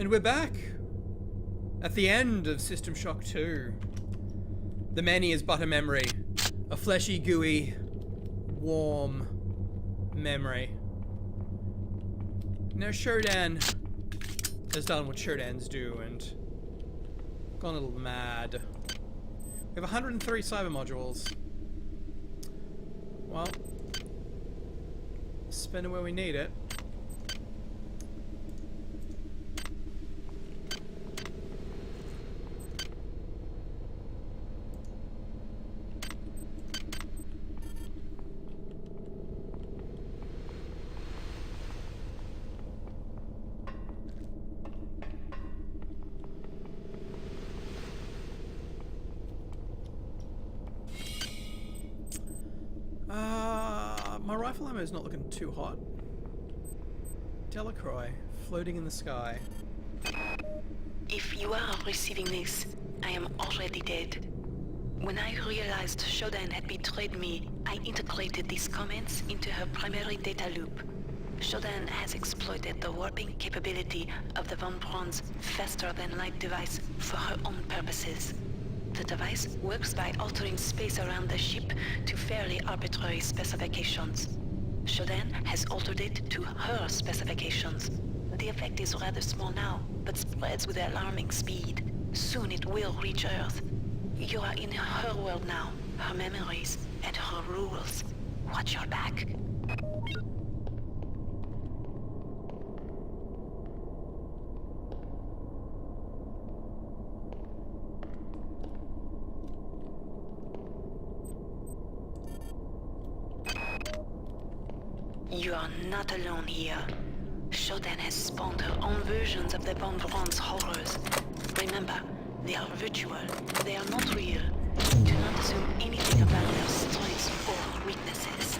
And we're back at the end of System Shock 2. The many is but a memory. A fleshy, gooey, warm memory. Now Shodan has done what Shodans do and gone a little mad. We have 103 cyber modules. Well, spend it where we need it. My rifle ammo is not looking too hot. Delacroix, floating in the sky. If you are receiving this, I am already dead. When I realized Shodan had betrayed me, I integrated these comments into her primary data loop. Shodan has exploited the warping capability of the Von Braun's faster-than-light device for her own purposes. The device works by altering space around the ship to fairly arbitrary specifications. Shodan has altered it to her specifications. The effect is rather small now, but spreads with alarming speed. Soon it will reach Earth. You are in her world now, her memories, and her rules. Watch your back. You are not alone here. Shodan has spawned her own versions of the Von Braun's horrors. Remember, they are virtual, they are not real. Do not assume anything about their strengths or weaknesses.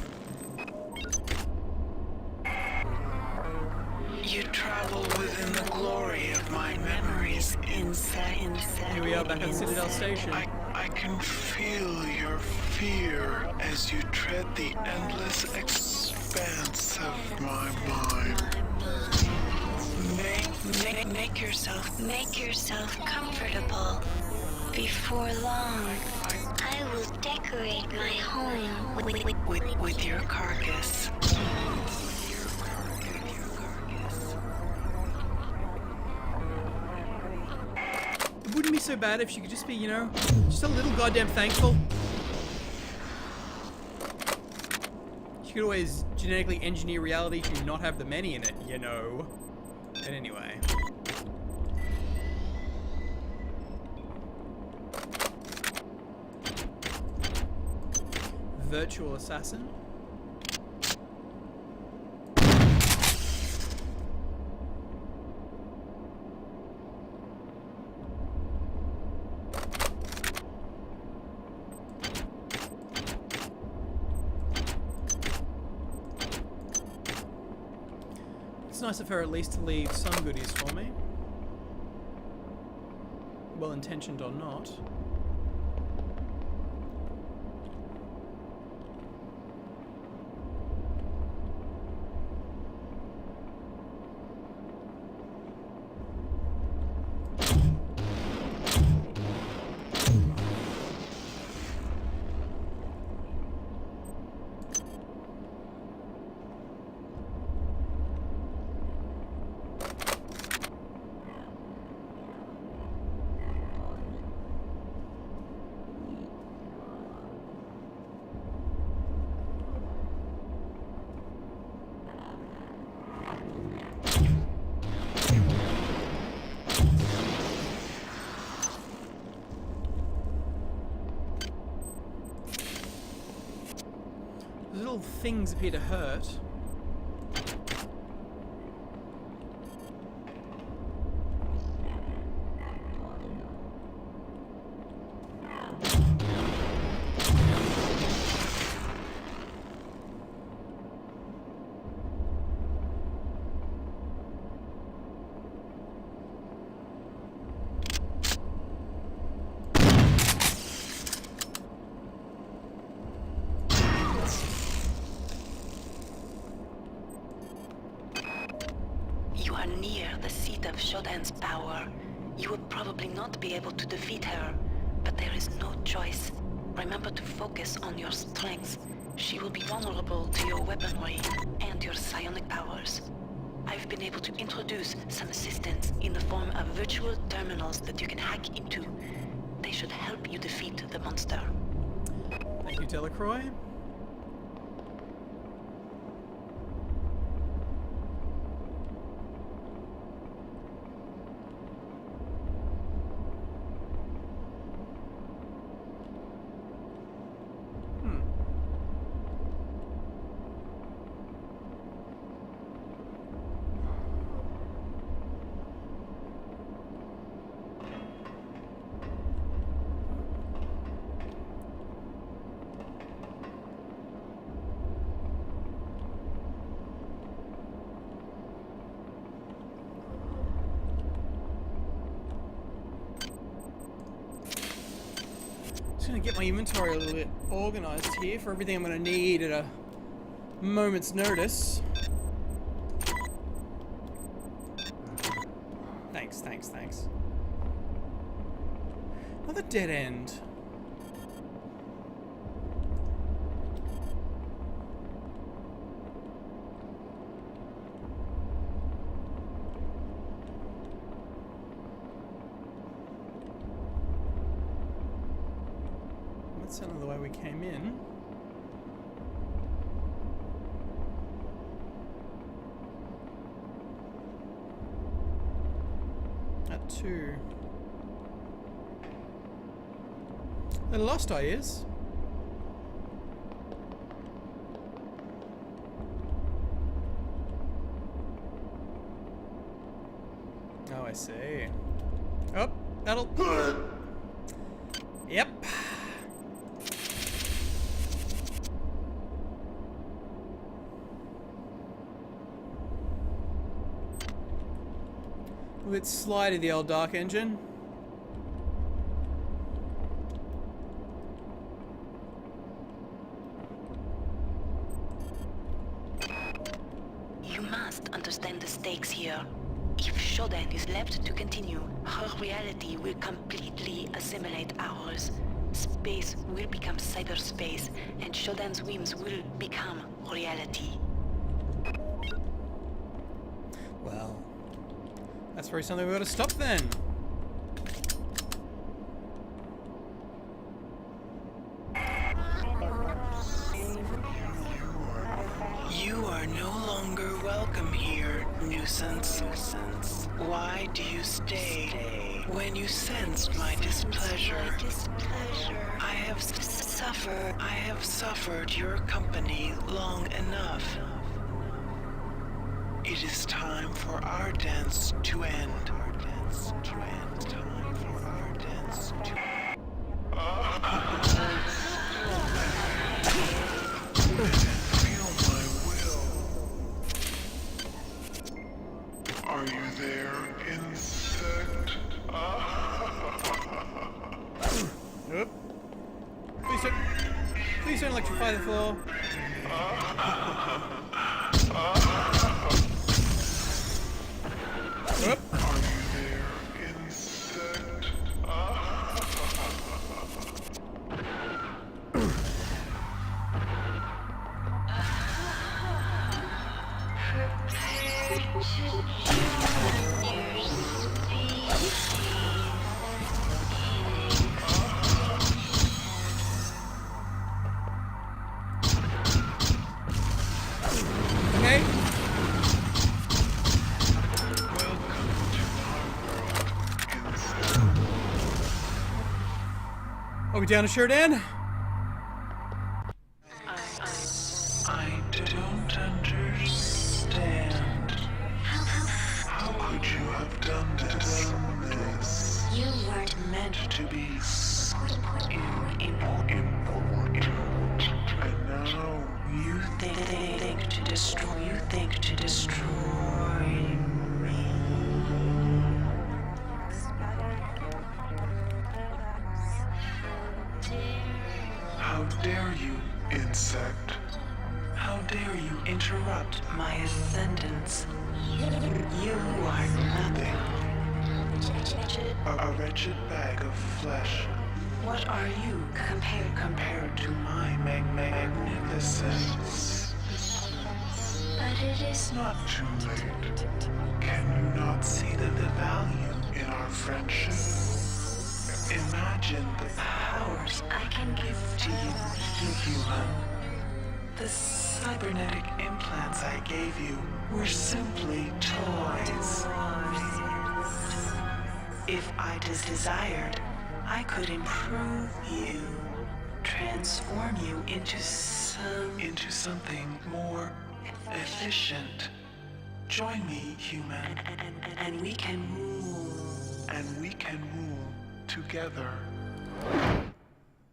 You travel within the glory of my memories. Inside. Here we are back at Citadel Station. I can feel your fear as you tread the endless expanse of my mind. Make yourself comfortable. Before long, I will decorate my home With your carcass. It wouldn't be so bad if she could just be, you know, just a little goddamn thankful. She could always genetically engineer reality to not have the many in it, you know. But anyway. Virtual assassin. It's nice of her at least to leave some goodies for me. Well-intentioned or not. Little things appear to hurt. Shodan's power. You will probably not be able to defeat her, but there is no choice. Remember to focus on your strengths. She will be vulnerable to your weaponry and your psionic powers. I've been able to introduce some assistance in the form of virtual terminals that you can hack into. They should help you defeat the monster. Thank you, Delacroix. Just gonna get my inventory a little bit organized here for everything I'm gonna need at a moment's notice. Thanks. Another dead end. That's certainly the way we came in. At 2. The lost eye is. Oh, I see. Oh, that'll. Yep. A bit slidey, the old dark engine. You must understand the stakes here. If Shodan is left to continue, her reality will completely assimilate ours. Space will become cyberspace, and Shodan's whims will become reality. Well, that's probably something we gotta stop then. You are no longer welcome here, nuisance. Why do you stay when you sensed my displeasure? I have suffered your company long enough. It is time for our dance to end. Time for our dance to end. Feel my will. Are you there, insect? Nope. Please don't electrify the floor. Nope. Are you there, insect? Okay. Are we down to Shodan? I don't understand. How could you have done this? You weren't meant To be important. And now You think to destroy. me. how dare you, insect? How dare you interrupt my ascendance? You are nothing. a wretched bag of flesh. What are you Compared to my magnificence. But it is Not too late. Can you not see the value in our friendship? Imagine the powers I can give to you, human. The cybernetic implants I gave you were simply toys. If I desired, I could improve you, transform you into something more efficient. Join me, human, and we can rule. And we can rule together.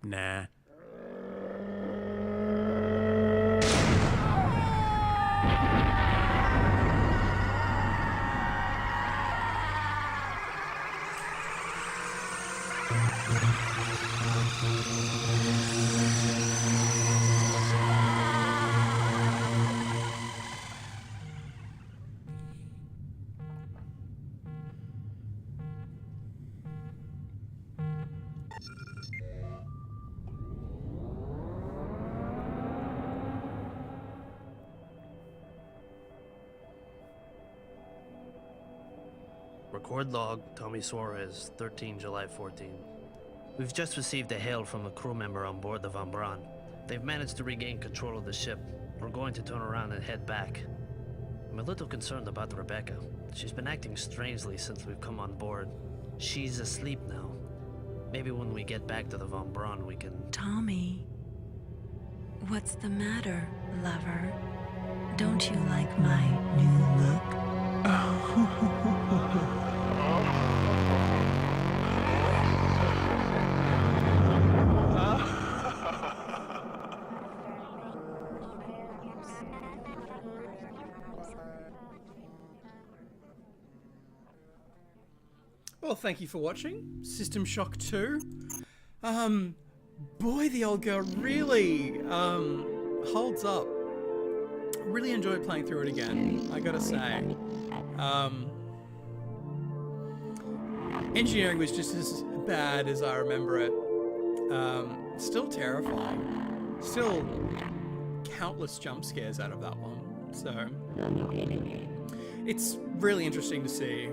Nah. Record log, Tommy Suarez, 13 July 14. We've just received a hail from a crew member on board the Van Braun. They've managed to regain control of the ship. We're going to turn around and head back. I'm a little concerned about Rebecca. She's been acting strangely since we've come on board. She's asleep now. Maybe when we get back to the Van Braun we can... Tommy, what's the matter, lover? Don't you like my new look? Well, thank you for watching System Shock 2. Boy, the old girl really holds up. Really enjoyed playing through it again, I gotta say. Engineering was just as bad as I remember it. Still terrifying. Still countless jump scares out of that one. So it's really interesting to see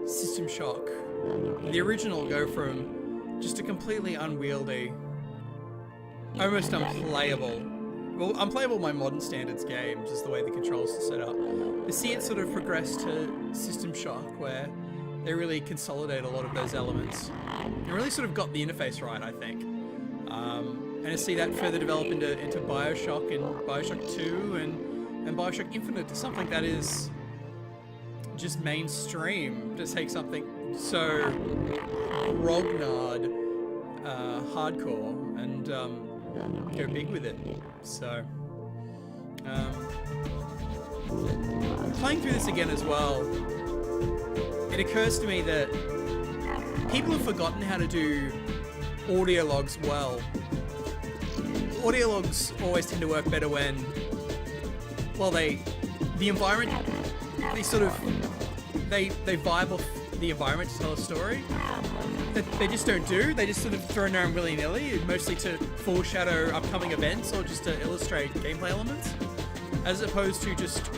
System Shock, the original, go from just a completely unwieldy, almost unplayable, well, unplayable by modern standards game, just the way the controls are set up. To see it sort of progress to System Shock, where they really consolidate a lot of those elements and really sort of got the interface right, I think. And to see that further develop into Bioshock and Bioshock 2 and Bioshock Infinite to something that is just mainstream, to take something so grognard, hardcore, and go big with it. So, playing through this again as well, it occurs to me that people have forgotten how to do audio logs well. Audio logs always tend to work better when, well, the environment, they sort of, they vibe off the environment to tell a story. That they just don't do. They just sort of throw around willy-nilly, mostly to foreshadow upcoming events or just to illustrate gameplay elements, as opposed to just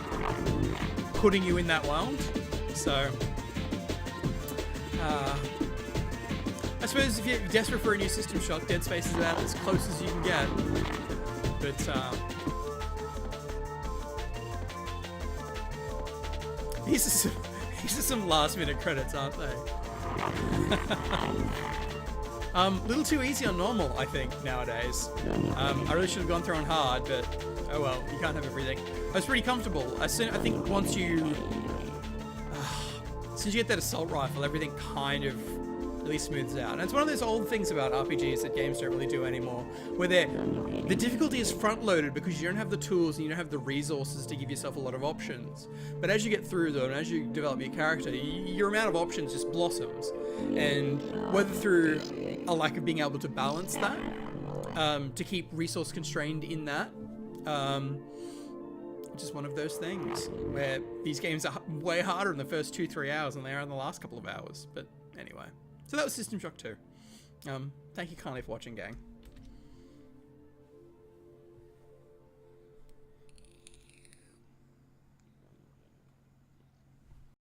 putting you in that world. So, I suppose if you're desperate for a new System Shock, Dead Space is about as close as you can get. But, these are some last-minute credits, aren't they? Little too easy on normal, I think, nowadays. I really should have gone through on hard, but oh well, you can't have everything. I was pretty comfortable. I think once you get that assault rifle, everything kind of really smooths out. And it's one of those old things about RPGs that games don't really do anymore, where the difficulty is front-loaded because you don't have the tools and you don't have the resources to give yourself a lot of options. But as you get through them, and as you develop your character, your amount of options just blossoms. And whether through a lack of being able to balance that, to keep resource constrained in that, just one of those things where these games are way harder in the first 2-3 hours than they are in the last couple of hours. But anyway. So that was System Shock 2. Thank you kindly for watching, gang.